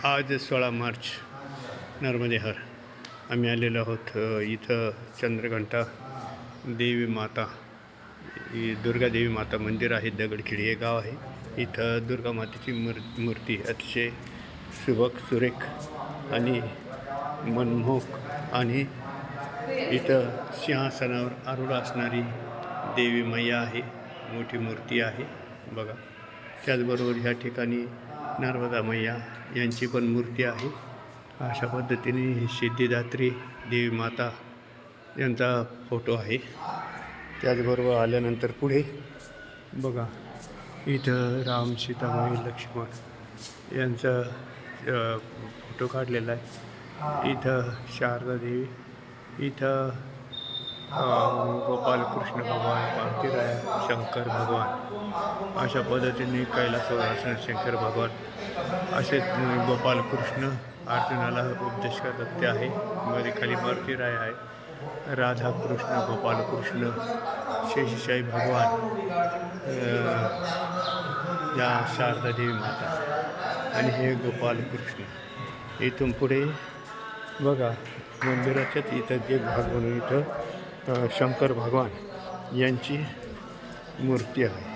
आज 16 मार्च नर्मदे हर आम्ही आलेलो आहोत इथं चंद्रघंटा देवी माता दुर्गा देवी माता मंदिर आहे. दगडखेडी हे गाव आहे. इथं दुर्गा मातेची मूर्ती अतिशय सुबक सुरेख आणि मनमोहक आणि इथं सिंहासनावर आरूढ असणारी देवी मैया आहे. मोठी मूर्ती आहे बघा. त्याचबरोबर ह्या ठिकाणी नर्मदा मैया यांची पण मूर्ती आहे. अशा पद्धतीने सिद्धिदात्री देवी माता यांचा फोटो आहे. त्याचबरोबर आल्यानंतर पुढे बघा इथं राम सीतामाई लक्ष्मण यांचा फोटो काढलेला आहे. इथं शारदा देवी, इथं गोपालकृष्ण भगवान, पार्थिराय, शंकर भगवान अशा पद्धतीने कैलासवर असणारे शंकर भगवान असे गोपालकृष्ण अर्जुनाला उपदेश करतात ते आहे. मध्ये खाली पार्थिराय आहे. राधाकृष्ण, गोपालकृष्ण, शेषशाही भगवान, या शारदा देवी माता आणि हे गोपालकृष्ण. इथून पुढे बघा मंदिराच्याच इथं एक भाग म्हणून इथं शंकर भगवान यांची मूर्ती आहे.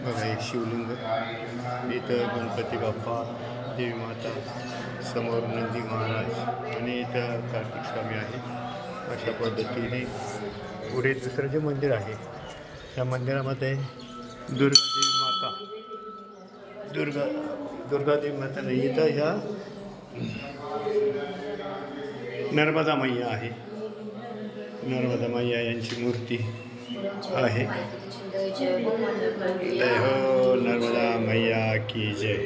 बघा हे शिवलिंग, इथं गणपती बाप्पा, देवी माता, समोर नंदी महाराज आणि इथं कार्तिक स्वामी आहे. अशा पद्धतीने पुढे दुसरं जे मंदिर आहे त्या मंदिरामध्ये दुर्गादेवी माता नाही, इथं ह्या नर्मदा मैया आहे. नर्मदा मैया यांची मूर्ती आहे. जय हो नर्मदा मैया की जय.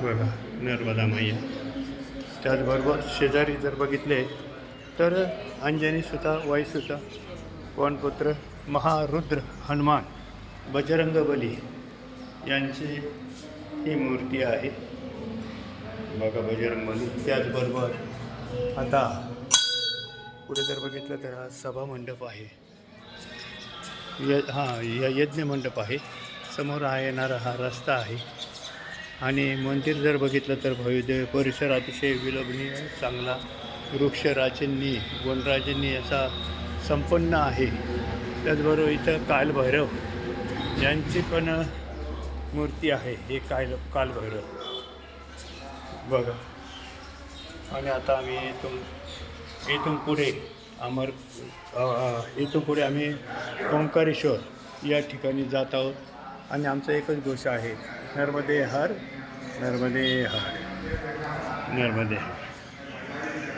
बघा नर्मदा मैया. त्याचबरोबर शेजारी जर बघितले तर अंजनीसुता, वायुसुता, पवनपुत्र, महारुद्र, हनुमान, बजरंगबली यांची ही मूर्ती आहे. बघा बजरंगबली. त्याचबरोबर आता पुढे जर बघितलं तर हा सभा मंडप आहे. या यज्ञ मंडप आहे. समोर येणारा हा रस्ता आहे. आणि मंदिर जर बघितलं तर भव्य परिसर अतिशय विलोभनीय चांगला वृक्षराजांनी, वनराजांनी असा संपन्न आहे. त्याचबरोबर इथं कालभैरव यांची पण मूर्ती आहे. हे कालभैरव बघा. आणि आता आम्ही इथून पुढे आम्ही ओंकारेश्वर या ठिकाणी जात आहोत. आणि आमचा एकच घोष आहे, नर्मदे हर, नर्मदे हर, नर्मदे हर.